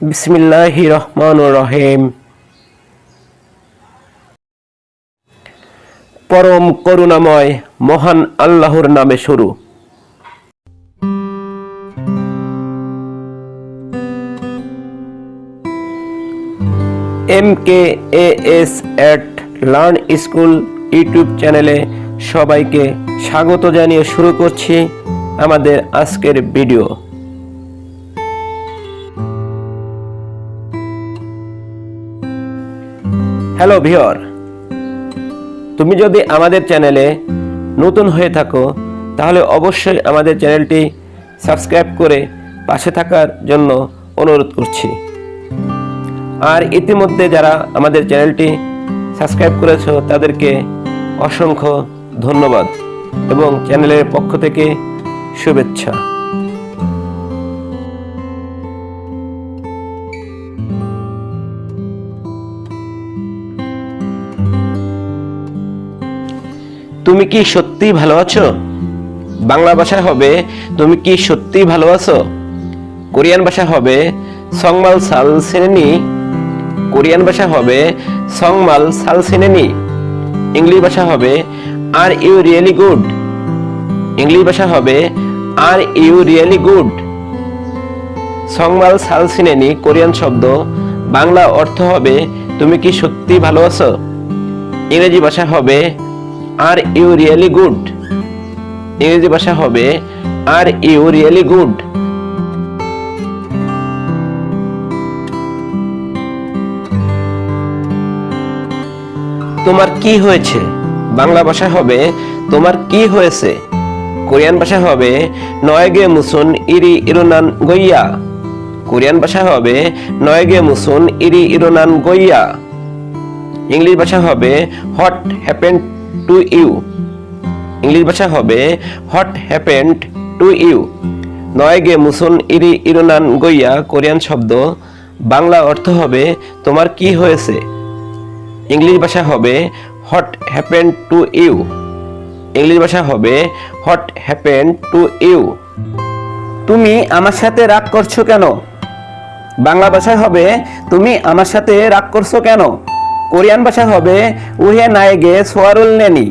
বিসমিল্লাহির রহমানির রহিম। পরম করুণাময় মহান আল্লাহর নামে শুরু। MKAS@Learn স্কুল ইউটিউব চ্যানেলে সবাইকে স্বাগত জানিয়ে শুরু করছি আমাদের আজকের ভিডিও। হ্যালো ভিউয়ার, তুমি যদি আমাদের চ্যানেলে নতুন হয়ে থাকো তাহলে অবশ্যই আমাদের চ্যানেলটি সাবস্ক্রাইব করে পাশে থাকার জন্য অনুরোধ করছি। আর ইতিমধ্যে যারা আমাদের চ্যানেলটি সাবস্ক্রাইব করেছো তাদেরকে অসংখ্য ধন্যবাদ এবং চ্যানেলের পক্ষ থেকে শুভেচ্ছা। তুমি কি সত্যি ভালো আছো? বাংলা ভাষায় হবে তুমি কি সত্যি ভালো আছো। কোরিয়ান ভাষা হবে সংমাল সাল সেনেনি। কোরিয়ান ভাষা হবে সংমাল সাল সেনেনি। ইংলিশ ভাষা হবে are you really good. English ভাষা হবে আর ইউ রিয়েলি গুড। সংমাল সাল সেনেনি কোরিয়ান শব্দ, বাংলা অর্থ হবে তুমি কি সত্যি ভালো আছো। ইংরেজি ভাষা হবে আর ইউ রিয়েলি গুড। ইংরেজি ভাষা হবে আর ইউ রিয়েলি গুড। তোমার কি হয়েছে? বাংলা ভাষা হবে তোমার কি হয়েছে। কোরিয়ান ভাষা হবে নয়গে মুসুন ইরি ইরোনান গইয়া। কোরিয়ান ভাষা হবে নয়গে মুসুন ইরি ইরোনান গইয়া। ইংলিশ ভাষা হবে what happened to you. English ভাষা হবে হোয়াট হ্যাপেন্ড টু ইউ। নয়গে মুসুন ইরি ইরোনান গইয়া কোরিয়ান শব্দ, বাংলা অর্থ হবে তোমার কি হয়েছে। ইংলিশ ভাষা হবে what happened to you. English ভাষা হবে হোয়াট হ্যাপেন্ড টু ইউ। তুমি আমার সাথে রাগ করছো কেন? বাংলা ভাষা হবে তুমি আমার সাথে রাগ করছো কেন। কোরিয়ান ভাষা হবে উহে নায়েগে সোয়ারুল নেনি।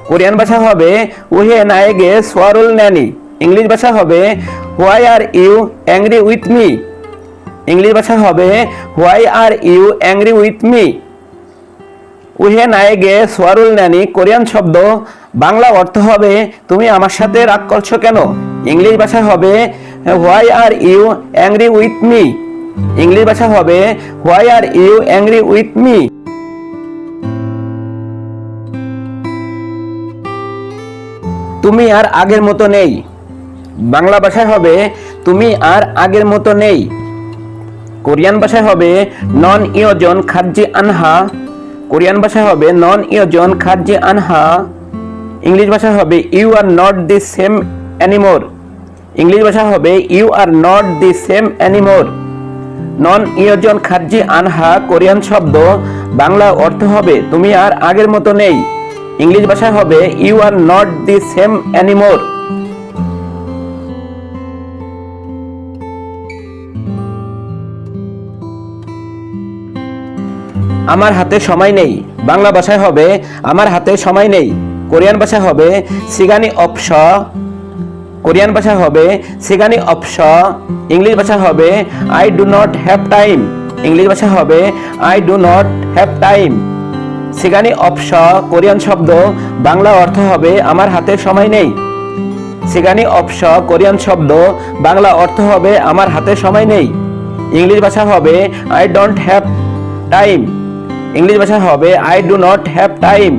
কোরিয়ান ভাষা হবে উহে নায়েগে সোয়ারুল নেনি। ইংলিশ ভাষা হবে why are you angry with me. English ভাষা হবে why are you angry with me. উহে নায়েগে সোয়ারুল নেনি কোরিয়ান শব্দ, বাংলা অর্থ হবে তুমি আমার সাথে রাগ করছো কেন। ইংলিশ ভাষা হবে why are you angry with me. English ভাষা হবে why are you angry with me. তুমি আর আগের মতো নেই। বাংলা ভাষায় হবে তুমি আর আগের মতো নেই। কোরিয়ান ভাষায় হবে নন ইয়োজন খাজ্জি আনহা। কোরিয়ান ভাষায় হবে নন ইয়োজন খাজ্জি আনহা। ইংলিশ ভাষা হবে you are not the same anymore. English ভাষা হবে you are not the same anymore. নন ইয়োজন খাজ্জি আনহা কোরিয়ান শব্দ, বাংলা অর্থ হবে তুমি আর আগের মতো নেই। ইংলিশ ভাষা হবে you are not the same anymore. আমার হাতে সময় নেই। বাংলা ভাষায় হবে আমার হাতে সময় নেই। কোরিয়ান ভাষা হবে সিগানি অপস। কোরিয়ান ভাষা হবে সিগানি অপস। ইংলিশ ভাষা হবে I do not have time. English ভাষা হবে I do not have time. সিগানি অপস কোরিয়ান শব্দ, বাংলা অর্থ হবে আমার হাতে সময় নেই। সিগানি অপস কোরিয়ান শব্দ, বাংলা অর্থ হবে আমার হাতে সময় নেই। ইংলিশ ভাষা হবে I don't have time. English ভাষা হবে I do not have time.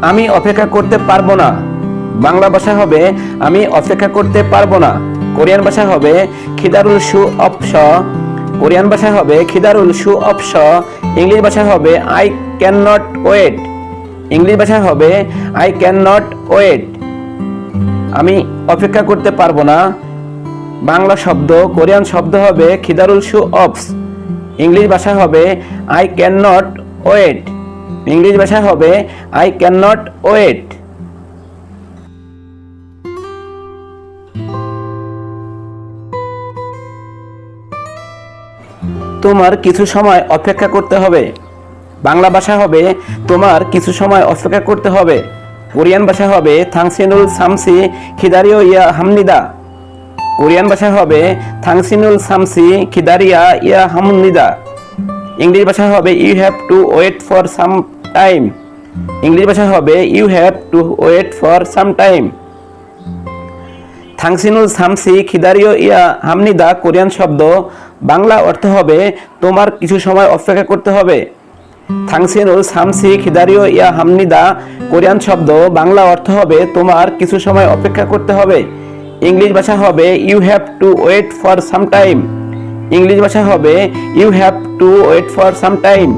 আমি অপেক্ষা করতে পারবো না। বাংলা ভাষা হবে আমি অপেক্ষা করতে পারবো না। কোরিয়ান ভাষা হবে খিদারুল শু অপস। কোরিয়ান ভাষা হবে খিদারুল শু অপস। ইংলিশ ভাষা হবে I cannot wait. English ভাষা হবে আই ক্যান নট ওয়েট। আমি অপেক্ষা করতে পারবো না, বাংলা শব্দ, কোরিয়ান শব্দ হবে খিদারুল শু অপস। ইংলিশ ভাষা হবে I cannot wait. English ভাষা হবে আই ক্যান নট ওয়েট। তোমার কিছু সময় অপেক্ষা করতে হবে। বাংলা ভাষা হবে তোমার কিছু সময় অপেক্ষা করতে হবে। কোরিয়ান ভাষা হবে থাংসিনুল সামসি খিদারিও ইয়া হামনিদা। কোরিয়ান ভাষা হবে থাংসিনুল সামসি খিদারিয়া ইয়া হামনিদা। ইংলিশ ভাষা হবে you have to wait for some time. English ভাষা হবে you have to wait for some time. থাংসিনুল সামসি খিদারিও ইয়া হামনিদা কোরিয়ান শব্দ, বাংলা অর্থ হবে তোমার কিছু সময় অপেক্ষা করতে হবে। থাংসিনুল সামসি খিদারিও ইয়া হামনিদা কোরিয়ান শব্দ, বাংলা অর্থ হবে তোমার কিছু সময় অপেক্ষা করতে হবে। ইংলিশ ভাষা হবে you have to wait for some time. English ভাষা হবে you have to wait for some time.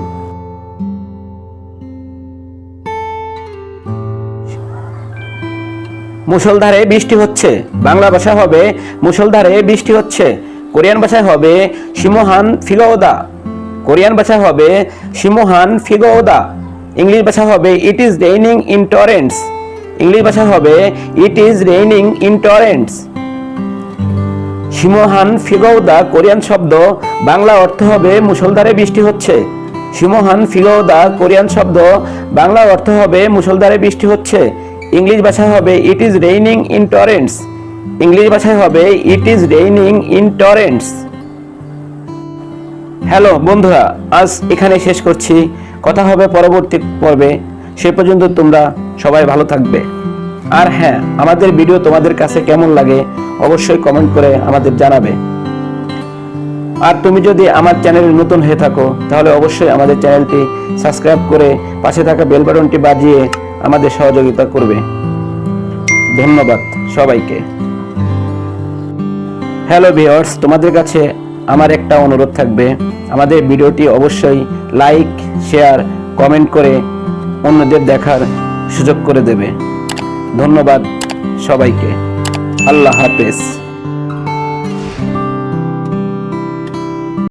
মুষলধারে বৃষ্টি হচ্ছে। বাংলা ভাষা হবে মুষলধারে বৃষ্টি হচ্ছে। কোরিয়ান ভাষা হবে শিমোহান ফিগোদা। কোরিয়ান ভাষা হবে শিমোহান ফিগোদা। ইংলিশ ভাষা হবে it is raining in torrents. English ভাষা হবে it is raining in torrents. শিমোহান ফিগোদা কোরিয়ান শব্দ, বাংলা অর্থ হবে মুষলধারে বৃষ্টি হচ্ছে। শিমোহান ফিগোদা কোরিয়ান শব্দ, বাংলা অর্থ হবে মুষলধারে বৃষ্টি হচ্ছে। ইংলিশ ভাষা হবে it is raining in torrents. English ভাষায় হবে it is raining in torrents. Hello বন্ধুরা, আজ এখানে শেষ করছি। কথা হবে পরবর্তী পর্বে। সে পর্যন্ত তোমরা সবাই ভালো থাকবে। আর হ্যাঁ, আমাদের ভিডিও তোমাদের কাছে কেমন লাগে অবশ্যই কমেন্ট করে আমাদের জানাবে। আর তুমি যদি আমার চ্যানেলে নতুন হয়ে থাকো তাহলে অবশ্যই আমাদের চ্যানেলটি সাবস্ক্রাইব করে পাশে থাকা বেল বাটনটি বাজিয়ে আমাদের সহযোগিতা করবে। ধন্যবাদ সবাইকে। হ্যালো ভিউয়ার্স, তোমাদের কাছে আমার একটা অনুরোধ থাকবে, আমাদের ভিডিওটি অবশ্যই লাইক, শেয়ার, কমেন্ট করে অন্যদের দেখার সুযোগ করে দেবে। ধন্যবাদ সবাইকে। আল্লাহ হাফেজ।